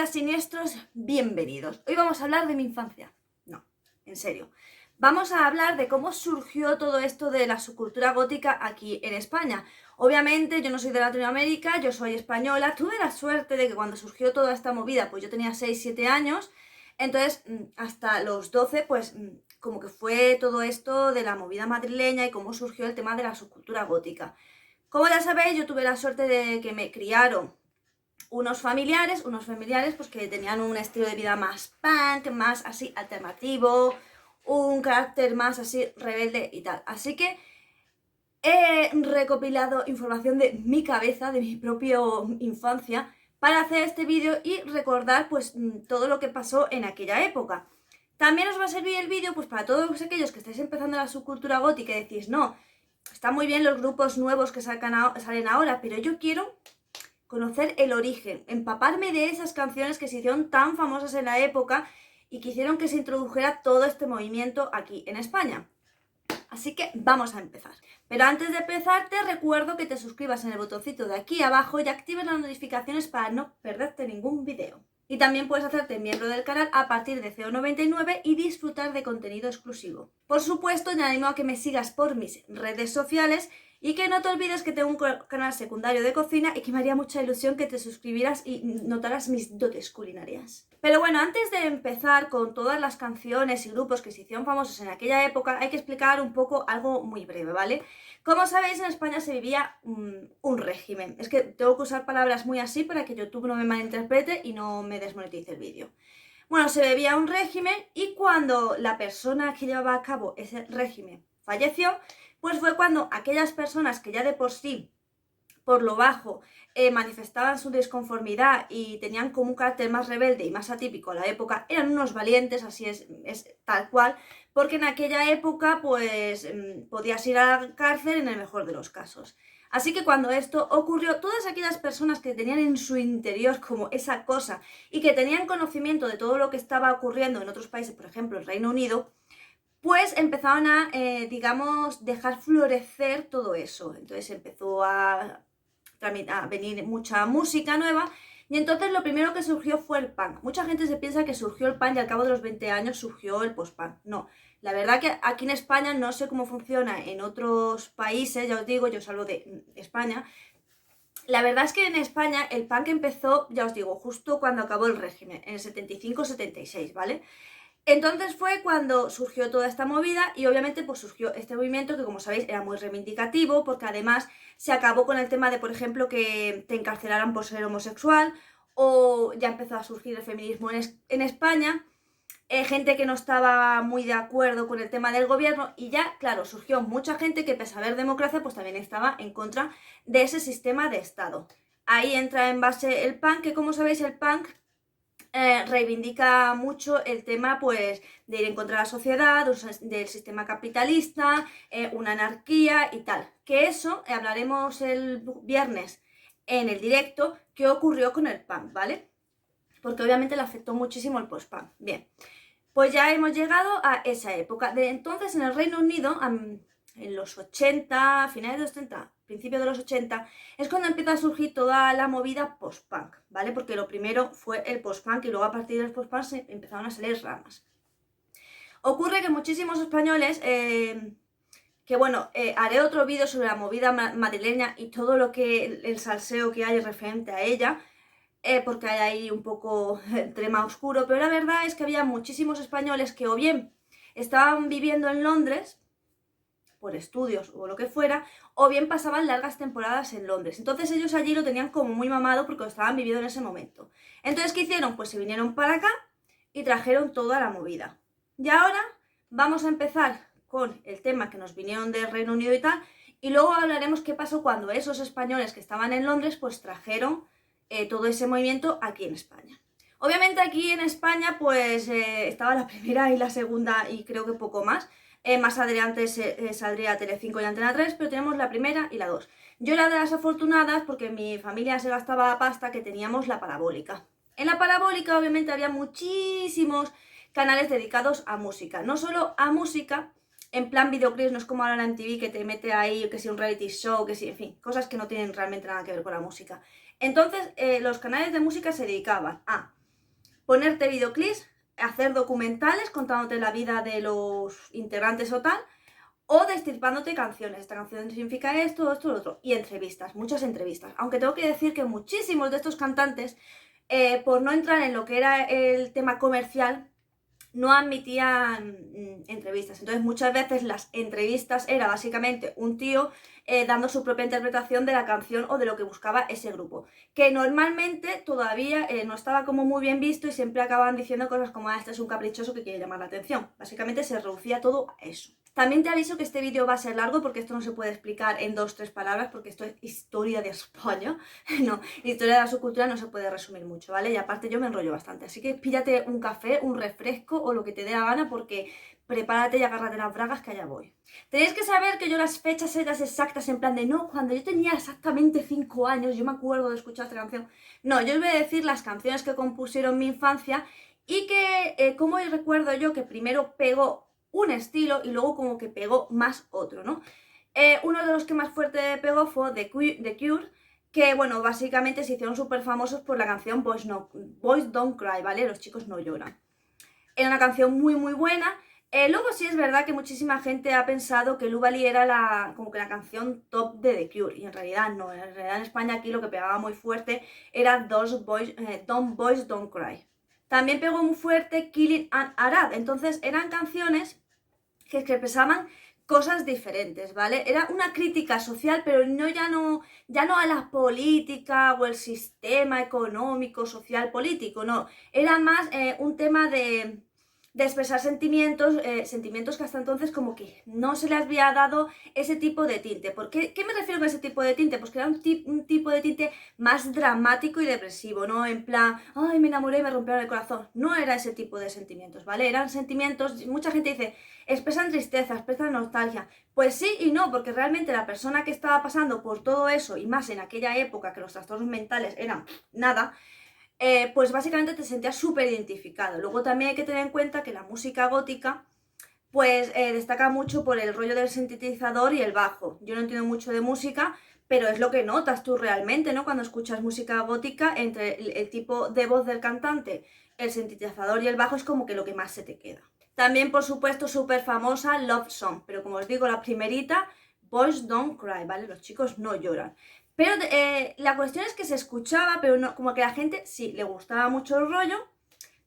Hola siniestros, bienvenidos. Hoy vamos a hablar de mi infancia. No, en serio. Vamos a hablar de cómo surgió todo esto de la subcultura gótica aquí en España. Obviamente yo no soy de Latinoamérica, yo soy española. Tuve la suerte de que cuando surgió toda esta movida, pues yo tenía 6, 7 años. Entonces, hasta los 12, pues como que fue todo esto de la movida madrileña y cómo surgió el tema de la subcultura gótica. Como ya sabéis, yo tuve la suerte de que me criaron unos familiares pues que tenían un estilo de vida más punk, más así alternativo, un carácter más así rebelde y tal. Así que he recopilado información de mi cabeza, de mi propia infancia, para hacer este vídeo y recordar pues todo lo que pasó en aquella época. También os va a servir el vídeo pues para todos aquellos que estáis empezando la subcultura gótica y decís, no, están muy bien los grupos nuevos que salen ahora, pero yo quiero conocer el origen, empaparme de esas canciones que se hicieron tan famosas en la época y que hicieron que se introdujera todo este movimiento aquí en España. Así que vamos a empezar. Pero antes de empezar te recuerdo que te suscribas en el botoncito de aquí abajo y actives las notificaciones para no perderte ningún video. Y también puedes hacerte miembro del canal a partir de 0,99 y disfrutar de contenido exclusivo. Por supuesto, te animo a que me sigas por mis redes sociales y que no te olvides que tengo un canal secundario de cocina y que me haría mucha ilusión que te suscribieras y notaras mis dotes culinarias. Pero bueno, antes de empezar con todas las canciones y grupos que se hicieron famosos en aquella época, hay que explicar un poco algo muy breve, ¿vale? Como sabéis, en España se vivía un régimen. Es que tengo que usar palabras muy así para que YouTube no me malinterprete y no me desmonetice el vídeo. Bueno, se vivía un régimen y cuando la persona que llevaba a cabo ese régimen falleció, pues fue cuando aquellas personas que ya de por sí, por lo bajo, manifestaban su disconformidad y tenían como un carácter más rebelde y más atípico a la época, eran unos valientes, así es tal cual, porque en aquella época pues podías ir a la cárcel en el mejor de los casos. Así que cuando esto ocurrió, todas aquellas personas que tenían en su interior como esa cosa y que tenían conocimiento de todo lo que estaba ocurriendo en otros países, por ejemplo el Reino Unido, pues empezaron a, digamos, dejar florecer todo eso. Entonces empezó a venir mucha música nueva y entonces lo primero que surgió fue el punk. Mucha gente se piensa que surgió el punk y al cabo de los 20 años surgió el post-punk. No, la verdad que aquí en España no sé cómo funciona en otros países, ya os digo, yo os hablo de España. La verdad es que en España el punk empezó, ya os digo, justo cuando acabó el régimen, en el 75-76, ¿vale? Entonces fue cuando surgió toda esta movida y obviamente pues surgió este movimiento que, como sabéis, era muy reivindicativo porque además se acabó con el tema de, por ejemplo, que te encarcelaran por ser homosexual, o ya empezó a surgir el feminismo en España, gente que no estaba muy de acuerdo con el tema del gobierno y ya, claro, surgió mucha gente que, pese a haber democracia, pues también estaba en contra de ese sistema de Estado. Ahí entra en base el punk, que como sabéis el punk reivindica mucho el tema pues de ir en contra de la sociedad, del sistema capitalista, una anarquía y tal. Que eso hablaremos el viernes en el directo, qué ocurrió con el punk, ¿vale? Porque obviamente le afectó muchísimo el post-punk. Bien, pues ya hemos llegado a esa época. De entonces en el Reino Unido, en los 80, finales de los 80, principios de los 80, es cuando empieza a surgir toda la movida post-punk, ¿vale? Porque lo primero fue el post-punk y luego a partir del post-punk se empezaron a salir ramas. Ocurre que muchísimos españoles, que bueno, haré otro vídeo sobre la movida madrileña y todo lo que el salseo que hay referente a ella, porque hay ahí un poco tema oscuro, pero la verdad es que había muchísimos españoles que o bien estaban viviendo en Londres por estudios o lo que fuera, o bien pasaban largas temporadas en Londres. Entonces ellos allí lo tenían como muy mamado porque lo estaban viviendo en ese momento. Entonces, ¿qué hicieron? Pues se vinieron para acá y trajeron toda la movida. Y ahora vamos a empezar con el tema que nos vinieron del Reino Unido y tal, y luego hablaremos qué pasó cuando esos españoles que estaban en Londres pues trajeron todo ese movimiento aquí en España. Obviamente aquí en España pues estaba la primera y la segunda y creo que poco más. Más adelante saldría Telecinco y Antena 3, pero tenemos la primera y la 2. Yo era de las afortunadas porque mi familia se gastaba pasta que teníamos la parabólica. En la parabólica obviamente había muchísimos canales dedicados a música. No solo a música, en plan videoclips, no es como ahora en MTV que te mete ahí, que si un reality show, que si, en fin, cosas que no tienen realmente nada que ver con la música. Entonces, los canales de música se dedicaban a ponerte videoclips, hacer documentales contándote la vida de los integrantes o tal, o destripándote canciones. Esta canción significa esto, esto, lo otro. Y entrevistas, muchas entrevistas. Aunque tengo que decir que muchísimos de estos cantantes, por no entrar en lo que era el tema comercial, no admitían entrevistas. Entonces muchas veces las entrevistas era básicamente un tío dando su propia interpretación de la canción o de lo que buscaba ese grupo, que normalmente todavía no estaba como muy bien visto y siempre acababan diciendo cosas como este es un caprichoso que quiere llamar la atención. Básicamente se reducía todo a eso. También te aviso que este vídeo va a ser largo porque esto no se puede explicar en 2-3 palabras porque esto es historia de España. No, historia de la subcultura no se puede resumir mucho, ¿vale? Y aparte yo me enrollo bastante, así que píllate un café, un refresco o lo que te dé la gana porque prepárate y agárrate las bragas que allá voy. Tenéis que saber que yo las fechas exactas en plan de no, cuando yo tenía exactamente 5 años, yo me acuerdo de escuchar esta canción. No, yo os voy a decir las canciones que compusieron mi infancia y que, como recuerdo yo que primero pegó un estilo y luego como que pegó más otro, ¿no? Uno de los que más fuerte pegó fue The Cure, que bueno, básicamente se hicieron súper famosos por la canción Boys Don't Cry, ¿vale? Los chicos no lloran. Era una canción muy muy buena. Luego sí es verdad que muchísima gente ha pensado que Luvali era como que la canción top de The Cure, y en realidad no, en realidad en España aquí lo que pegaba muy fuerte era Don't Boys Don't Cry. También pegó muy fuerte Killing an Arab, entonces eran canciones que expresaban cosas diferentes, ¿vale? Era una crítica social, pero ya no a la política o el sistema económico, social, político, no. Era más un tema de expresar sentimientos que hasta entonces como que no se les había dado ese tipo de tinte. ¿Qué me refiero con ese tipo de tinte? Pues que era un tipo de tinte más dramático y depresivo, ¿no? En plan, ay, me enamoré y me rompieron el corazón. No era ese tipo de sentimientos, ¿vale? Eran sentimientos, mucha gente dice, expresan tristeza, expresan nostalgia. Pues sí y no, porque realmente la persona que estaba pasando por todo eso, y más en aquella época que los trastornos mentales eran nada, pues básicamente te sentías súper identificado. Luego también hay que tener en cuenta que la música gótica pues destaca mucho por el rollo del sintetizador y el bajo. Yo no entiendo mucho de música, pero es lo que notas tú realmente, ¿no? Cuando escuchas música gótica, entre el tipo de voz del cantante, el sintetizador y el bajo es como que lo que más se te queda. También, por supuesto, súper famosa Love Song, pero como os digo, la primerita, Boys Don't Cry, ¿vale? Los chicos no lloran. Pero la cuestión es que se escuchaba, pero no, como que a la gente sí le gustaba mucho el rollo,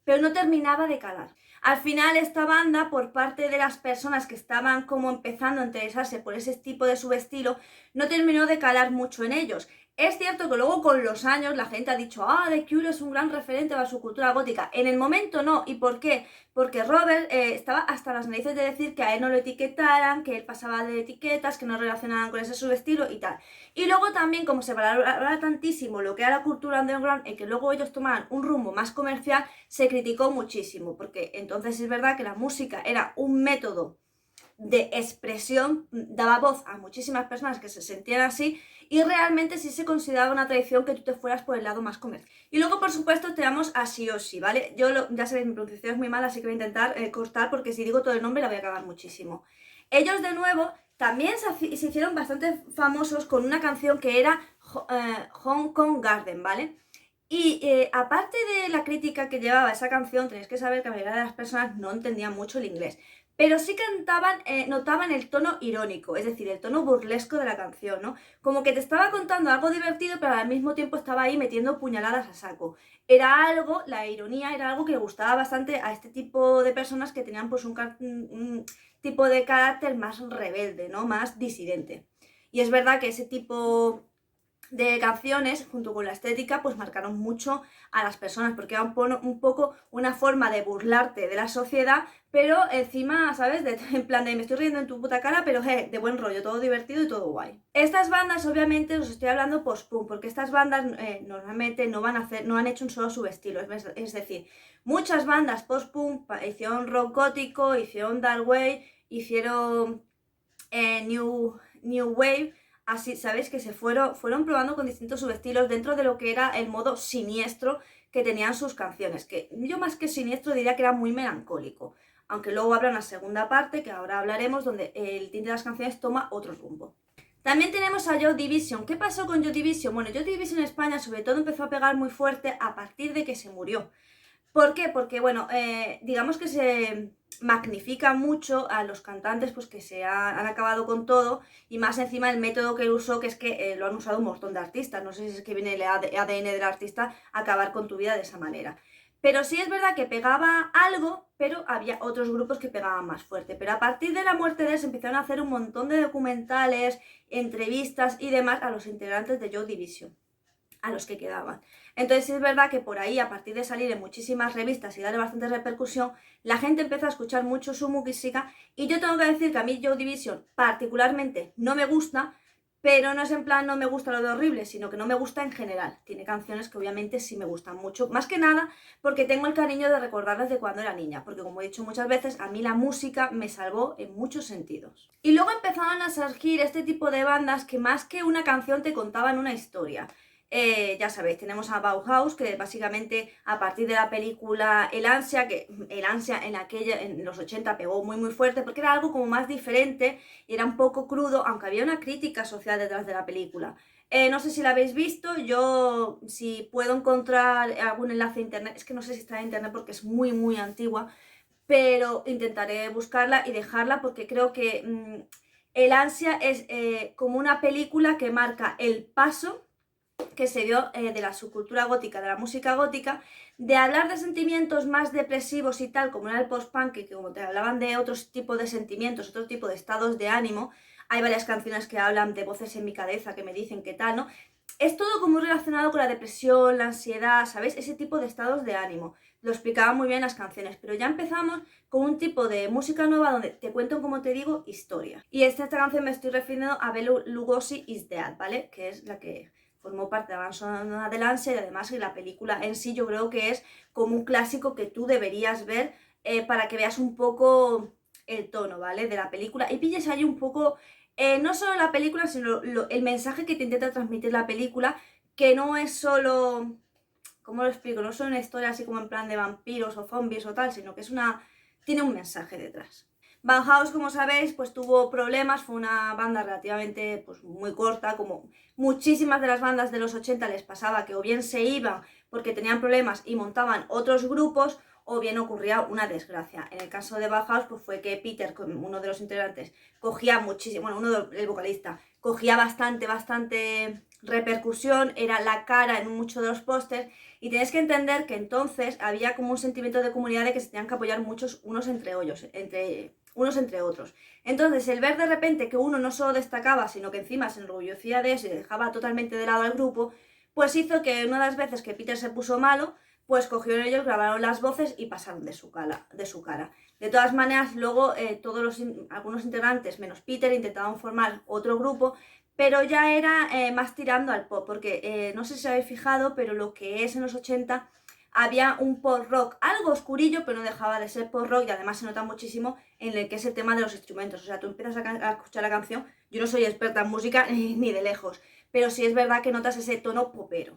pero no terminaba de calar. Al final esta banda, por parte de las personas que estaban como empezando a interesarse por ese tipo de subestilo, no terminó de calar mucho en ellos. Es cierto que luego con los años la gente ha dicho, The Cure es un gran referente para su cultura gótica. En el momento no. ¿Y por qué? Porque Robert estaba hasta las narices de decir que a él no lo etiquetaran, que él pasaba de etiquetas, que no relacionaban con ese subestilo y tal. Y luego también, como se valoraba tantísimo lo que era la cultura underground y que luego ellos tomaran un rumbo más comercial, se criticó muchísimo. Porque entonces es verdad que la música era un método de expresión, daba voz a muchísimas personas que se sentían así y realmente sí se consideraba una tradición que tú te fueras por el lado más comercial. Y luego, por supuesto, tenemos a Sioshi, ¿vale? Ya sabéis, mi pronunciación es muy mala, así que voy a intentar cortar porque si digo todo el nombre la voy a cagar muchísimo. Ellos, de nuevo, también se hicieron bastante famosos con una canción que era Hong Kong Garden, ¿vale? Y aparte de la crítica que llevaba esa canción, tenéis que saber que la mayoría de las personas no entendían mucho el inglés. Pero sí notaban el tono irónico, es decir, el tono burlesco de la canción, ¿no? Como que te estaba contando algo divertido, pero al mismo tiempo estaba ahí metiendo puñaladas a saco. La ironía era algo que le gustaba bastante a este tipo de personas que tenían pues un tipo de carácter más rebelde, ¿no? Más disidente. Y es verdad que ese tipo de canciones, junto con la estética, pues marcaron mucho a las personas, porque era un poco una forma de burlarte de la sociedad, pero encima, ¿sabes? En plan de me estoy riendo en tu puta cara, pero de buen rollo, todo divertido y todo guay. Estas bandas, obviamente, os estoy hablando post-punk, porque estas bandas normalmente no han hecho un solo subestilo, es decir, muchas bandas post-punk hicieron rock gótico, hicieron dark wave, hicieron new wave. Así, ¿sabéis? Que fueron probando con distintos subestilos dentro de lo que era el modo siniestro que tenían sus canciones. Que yo más que siniestro diría que era muy melancólico. Aunque luego habrá una segunda parte, que ahora hablaremos, donde el tinte de las canciones toma otro rumbo. También tenemos a Joy Division. ¿Qué pasó con Joy Division? Bueno, Joy Division en España sobre todo empezó a pegar muy fuerte a partir de que se murió. ¿Por qué? Porque, bueno, digamos que se magnifica mucho a los cantantes pues que han acabado con todo, y más encima el método que él usó, que es que lo han usado un montón de artistas. No sé si es que viene el ADN del artista a acabar con tu vida de esa manera. Pero sí es verdad que pegaba algo, pero había otros grupos que pegaban más fuerte. Pero a partir de la muerte de él se empezaron a hacer un montón de documentales, entrevistas y demás a los integrantes de Joy Division, a los que quedaban. Entonces sí es verdad que por ahí, a partir de salir en muchísimas revistas y darle bastante repercusión, la gente empezó a escuchar mucho su música, y yo tengo que decir que a mí Joy Division particularmente no me gusta, pero no es en plan no me gusta lo de horrible, sino que no me gusta en general. Tiene canciones que obviamente sí me gustan mucho, más que nada porque tengo el cariño de recordarlas de cuando era niña, porque como he dicho muchas veces, a mí la música me salvó en muchos sentidos. Y luego empezaban a surgir este tipo de bandas que más que una canción te contaban una historia. Ya sabéis, tenemos a Bauhaus, que básicamente a partir de la película El Ansia, que El Ansia en los 80 pegó muy muy fuerte porque era algo como más diferente y era un poco crudo, aunque había una crítica social detrás de la película. No sé si la habéis visto. Yo, si puedo encontrar algún enlace a internet, es que no sé si está en internet porque es muy muy antigua, pero intentaré buscarla y dejarla, porque creo que El Ansia es como una película que marca el paso que se dio de la subcultura gótica, de la música gótica, de hablar de sentimientos más depresivos y tal, como era el post-punk, que como te hablaban de otros tipos de sentimientos, otro tipo de estados de ánimo. Hay varias canciones que hablan de voces en mi cabeza que me dicen qué tal, ¿no? Es todo como relacionado con la depresión, la ansiedad, ¿sabes? Ese tipo de estados de ánimo. Lo explicaban muy bien las canciones, pero ya empezamos con un tipo de música nueva donde te cuento, como te digo, historia. Y esta canción me estoy refiriendo a Bela Lugosi Is Dead, ¿vale? Que es la que formó parte de la banda sonora del Ansia, y además la película en sí yo creo que es como un clásico que tú deberías ver para que veas un poco el tono, ¿vale? De la película y pilles ahí un poco, no solo la película, sino el mensaje que te intenta transmitir la película, que no es solo, ¿cómo lo explico? No es solo una historia así como en plan de vampiros o zombies o tal, sino que tiene un mensaje detrás. Bauhaus, como sabéis, pues tuvo problemas, fue una banda relativamente pues, muy corta, como muchísimas de las bandas de los 80 les pasaba, que o bien se iban porque tenían problemas y montaban otros grupos, o bien ocurría una desgracia. En el caso de Bauhaus, pues fue que Peter, uno de los integrantes, cogía muchísimo, bueno, el vocalista, cogía bastante repercusión, era la cara en muchos de los pósters, y tienes que entender que entonces había como un sentimiento de comunidad de que se tenían que apoyar muchos unos entre otros. Entonces, el ver de repente que uno no solo destacaba, sino que encima se enorgullecía de eso y dejaba totalmente de lado al grupo, pues hizo que una de las veces que Peter se puso malo, pues cogieron ellos, grabaron las voces y pasaron de su cara. De todas maneras, luego algunos integrantes, menos Peter, intentaban formar otro grupo, pero ya era más tirando al pop, porque no sé si os habéis fijado, pero lo que es en los 80 había un pop rock algo oscurillo, pero no dejaba de ser pop rock, y además se nota muchísimo en el que es el tema de los instrumentos. O sea, tú empiezas a escuchar la canción, yo no soy experta en música ni de lejos, pero sí es verdad que notas ese tono popero.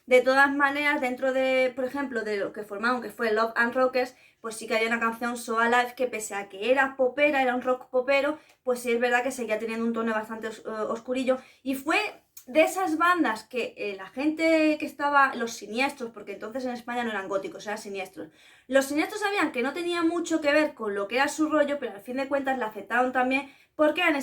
De todas maneras, dentro de, por ejemplo, de lo que formaron, que fue Love and Rockers, pues sí que había una canción, So Alive, que pese a que era popera, era un rock popero, pues sí es verdad que seguía teniendo un tono bastante oscurillo, y fue de esas bandas que la gente que estaba, los siniestros, porque entonces en España no eran góticos, eran siniestros. Los siniestros sabían que no tenía mucho que ver con lo que era su rollo, pero al fin de cuentas la aceptaron también porque eran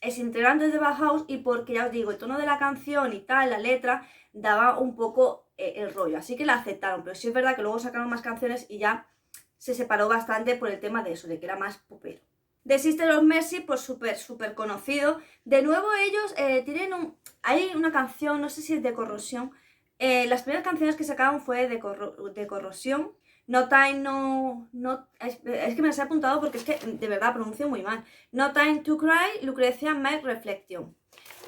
integrantes de Bauhaus, y porque, ya os digo, el tono de la canción y tal, la letra, daba un poco el rollo. Así que la aceptaron, pero sí es verdad que luego sacaron más canciones y ya se separó bastante por el tema de eso, de que era más popero. The Sisters of Mercy, pues súper conocido. De nuevo ellos hay una canción, no sé si es de Corrosión. Las primeras canciones que sacaron fue de Corrosión. No Time, es que me las he apuntado porque es que de verdad pronuncio muy mal. No Time to Cry, Lucrecia My Reflection.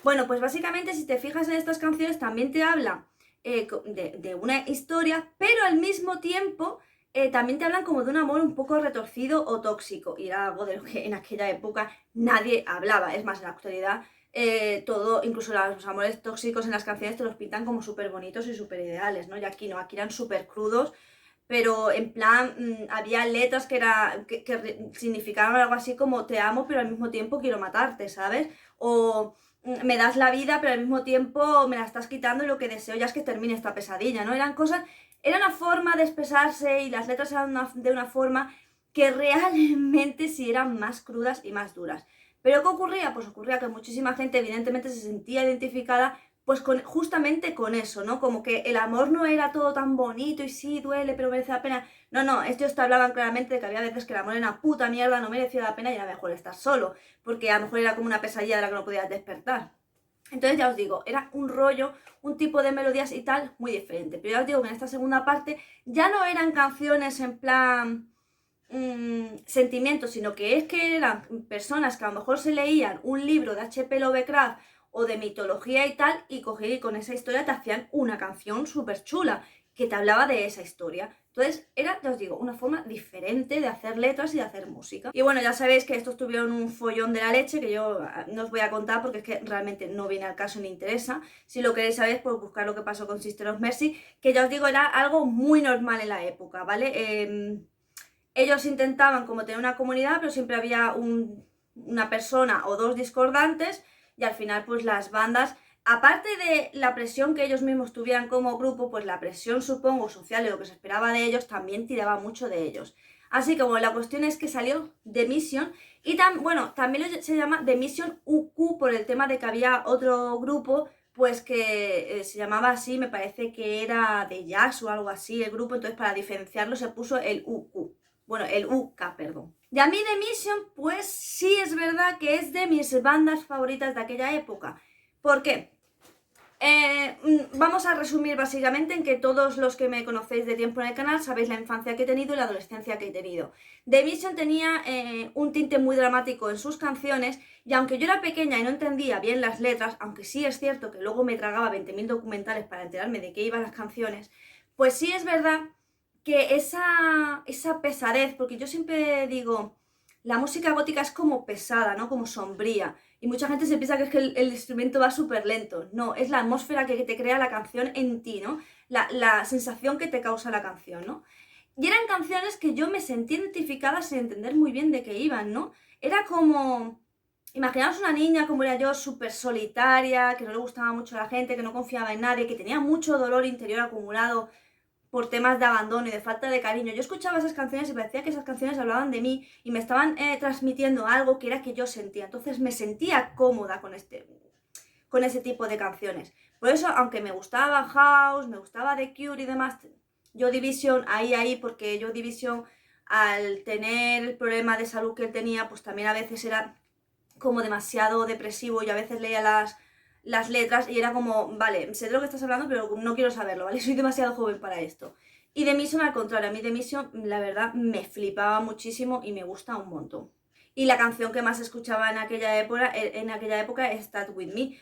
Bueno, pues básicamente si te fijas en estas canciones también te habla de una historia, pero al mismo tiempo también te hablan como de un amor un poco retorcido o tóxico, y era algo de lo que en aquella época nadie hablaba. Es más, en la actualidad todo, incluso los amores tóxicos en las canciones te los pintan como súper bonitos y súper ideales, ¿no? Y aquí no, aquí eran súper crudos, pero en plan, había letras que significaban algo así como te amo, pero al mismo tiempo quiero matarte, ¿sabes? O me das la vida, pero al mismo tiempo me la estás quitando, y lo que deseo ya es que termine esta pesadilla, ¿no? Eran cosas Era una forma de expresarse y las letras eran de una forma que realmente sí eran más crudas y más duras. ¿Pero qué ocurría? Pues ocurría que muchísima gente evidentemente se sentía identificada pues justamente con eso, ¿no? Como que el amor no era todo tan bonito y sí, duele, pero merece la pena. No, no, ellos te hablaban claramente de que había veces que el amor era una puta mierda, no merecía la pena y era mejor estar solo, porque a lo mejor era como una pesadilla de la que no podías despertar. Entonces ya os digo, era un rollo, un tipo de melodías y tal muy diferente. Pero ya os digo que en esta segunda parte ya no eran canciones en plan sentimientos, sino que es que eran personas que a lo mejor se leían un libro de H.P. Lovecraft o de mitología y tal, y cogían y con esa historia te hacían una canción súper chula que te hablaba de esa historia. Entonces era, ya os digo, una forma diferente de hacer letras y de hacer música. Y bueno, ya sabéis que estos tuvieron un follón de la leche que yo no os voy a contar porque es que realmente no viene al caso ni interesa. Si lo queréis saber, pues buscar lo que pasó con Sister of Mercy, que ya os digo, era algo muy normal en la época, ¿vale? Ellos intentaban como tener una comunidad, pero siempre había una persona o dos discordantes y al final pues las bandas, aparte de la presión que ellos mismos tuvieran como grupo, pues la presión supongo social y lo que se esperaba de ellos también tiraba mucho de ellos. Así que bueno, la cuestión es que salió The Mission y bueno, también se llama The Mission UQ por el tema de que había otro grupo pues que se llamaba así, me parece que era de jazz o algo así el grupo, entonces para diferenciarlo se puso el UQ. Bueno, el UK, perdón. Y a mí The Mission, pues sí es verdad que es de mis bandas favoritas de aquella época. ¿Por qué? Vamos a resumir básicamente en que todos los que me conocéis de tiempo en el canal sabéis la infancia que he tenido y la adolescencia que he tenido. The Mission tenía un tinte muy dramático en sus canciones y aunque yo era pequeña y no entendía bien las letras, aunque sí es cierto que luego me tragaba 20.000 documentales para enterarme de qué iban las canciones, pues sí es verdad que esa pesadez, porque yo siempre digo, la música gótica es como pesada, ¿no? Como sombría. Y mucha gente se piensa que es que el instrumento va súper lento. No, es la atmósfera que te crea la canción en ti, ¿no? La sensación que te causa la canción, ¿no? Y eran canciones que yo me sentí identificada sin entender muy bien de qué iban, ¿no? Era como... Imaginaos una niña como era yo, súper solitaria, que no le gustaba mucho a la gente, que no confiaba en nadie, que tenía mucho dolor interior acumulado por temas de abandono y de falta de cariño. Yo escuchaba esas canciones y parecía que esas canciones hablaban de mí y me estaban transmitiendo algo que era que yo sentía. Entonces me sentía cómoda con ese tipo de canciones. Por eso, aunque me gustaba House, me gustaba The Cure y demás, Joy Division, ahí, porque Joy Division, al tener el problema de salud que él tenía, pues también a veces era como demasiado depresivo y a veces leía las letras y era como, vale, sé de lo que estás hablando, pero no quiero saberlo, ¿vale? Soy demasiado joven para esto. Y The Mission, al contrario, a mí The Mission, la verdad, me flipaba muchísimo y me gusta un montón. Y la canción que más escuchaba en aquella época es Start With Me.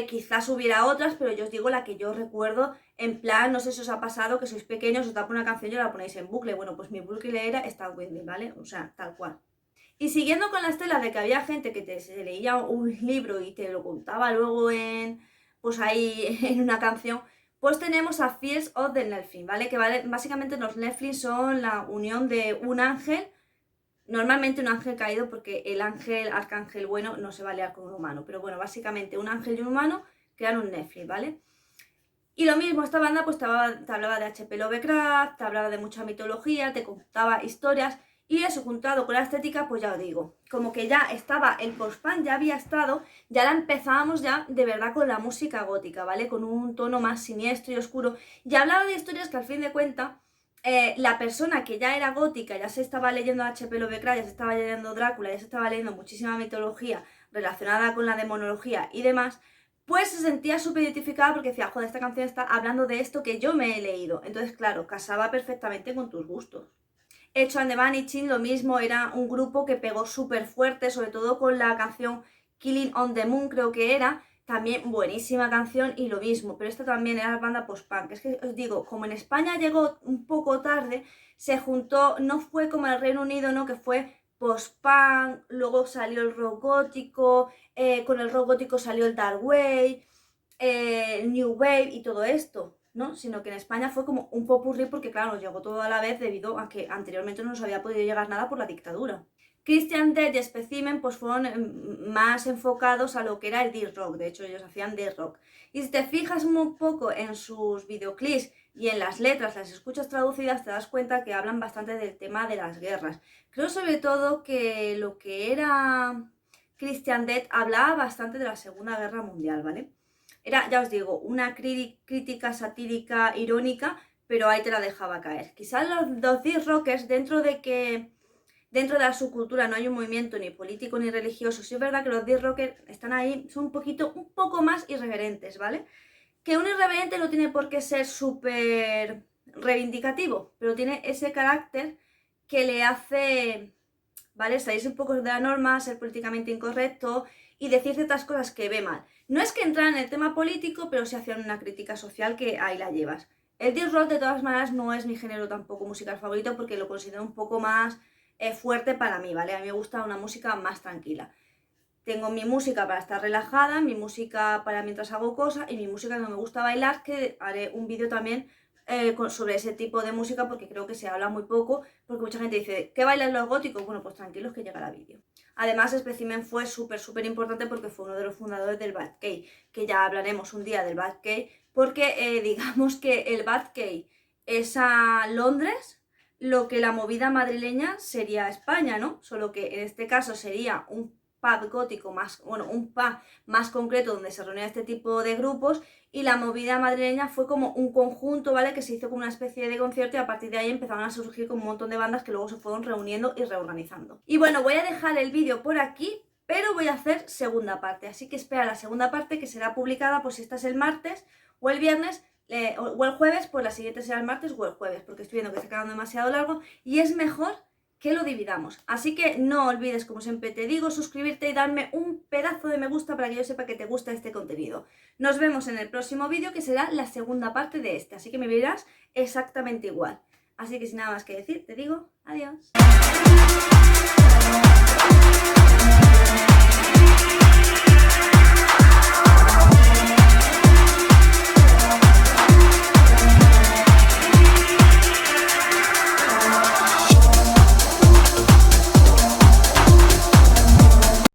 Quizás hubiera otras, pero yo os digo la que yo recuerdo, en plan, no sé si os ha pasado que sois pequeños, os tapa una canción y la ponéis en bucle. Bueno, pues mi bucle era Start With Me, ¿vale? O sea, tal cual. Y siguiendo con la estela de que había gente que se leía un libro y te lo contaba luego pues ahí en una canción, pues tenemos a Fields of the Nephilim, ¿vale? Que básicamente los Nephilim son la unión de un ángel, normalmente un ángel caído porque el ángel, arcángel bueno, no se va a liar con un humano, pero bueno, básicamente un ángel y un humano crean un Nephilim, ¿vale? Y lo mismo, esta banda pues te hablaba de H.P. Lovecraft, te hablaba de mucha mitología, te contaba historias y eso juntado con la estética, pues ya os digo, como que ya estaba el post-punk, ya había estado, ya la empezábamos ya de verdad con la música gótica, ¿vale? Con un tono más siniestro y oscuro. Y hablaba de historias que al fin de cuentas la persona que ya era gótica, ya se estaba leyendo H.P. Lovecraft, ya se estaba leyendo Drácula, ya se estaba leyendo muchísima mitología relacionada con la demonología y demás, pues se sentía súper identificada porque decía, joder, esta canción está hablando de esto que yo me he leído. Entonces, claro, casaba perfectamente con tus gustos. Echo and the Vanishing, lo mismo, era un grupo que pegó súper fuerte, sobre todo con la canción Killing on the Moon, creo que era. También buenísima canción y lo mismo, pero esta también era banda post-punk. Es que os digo, como en España llegó un poco tarde, se juntó, no fue como el Reino Unido, ¿no? Que fue post-punk, luego salió el rock gótico, con el rock gótico salió el dark wave, el new wave y todo esto, ¿no? Sino que en España fue como un popurrí porque, claro, nos llegó todo a la vez debido a que anteriormente no nos había podido llegar nada por la dictadura. Christian Death y Specimen pues fueron más enfocados a lo que era el death rock, de hecho ellos hacían death rock. Y si te fijas un poco en sus videoclips y en las letras las escuchas traducidas te das cuenta que hablan bastante del tema de las guerras. Creo sobre todo que lo que era Christian Death hablaba bastante de la Segunda Guerra Mundial, ¿vale? Era, ya os digo, una crítica satírica, irónica, pero ahí te la dejaba caer. Quizás los disc rockers, dentro de la subcultura no hay un movimiento ni político ni religioso, sí es verdad que los disc rockers están ahí, son un poco más irreverentes, ¿vale? Que un irreverente no tiene por qué ser súper reivindicativo, pero tiene ese carácter que le hace, ¿vale? Salirse un poco de la norma, ser políticamente incorrecto y decir ciertas cosas que ve mal. No es que entrar en el tema político, pero sí hacían una crítica social que ahí la llevas. El disc rock, de todas maneras, no es mi género tampoco musical favorito porque lo considero un poco más fuerte para mí, ¿vale? A mí me gusta una música más tranquila. Tengo mi música para estar relajada, mi música para mientras hago cosas y mi música que me gusta bailar, que haré un vídeo también sobre ese tipo de música porque creo que se habla muy poco, porque mucha gente dice, ¿qué bailan los góticos? Bueno, pues tranquilos que llegará vídeo. Además, Specimen fue súper importante porque fue uno de los fundadores del Bad Cay, que ya hablaremos un día del Bad Cay, porque digamos que el Bad Cay es a Londres lo que la movida madrileña sería España, ¿no? Solo que en este caso sería un pub gótico más, bueno, un pub más concreto donde se reunían este tipo de grupos, y la movida madrileña fue como un conjunto, ¿vale? Que se hizo como una especie de concierto y a partir de ahí empezaron a surgir como un montón de bandas que luego se fueron reuniendo y reorganizando. Y bueno, voy a dejar el vídeo por aquí, pero voy a hacer segunda parte, así que espera la segunda parte que será publicada, pues si esta es el martes o el viernes, o el jueves, pues la siguiente será el martes o el jueves, porque estoy viendo que está quedando demasiado largo y es mejor que lo dividamos. Así que no olvides, como siempre te digo, suscribirte y darme un pedazo de me gusta para que yo sepa que te gusta este contenido. Nos vemos en el próximo vídeo, que será la segunda parte de este, así que me verás exactamente igual. Así que sin nada más que decir, te digo adiós.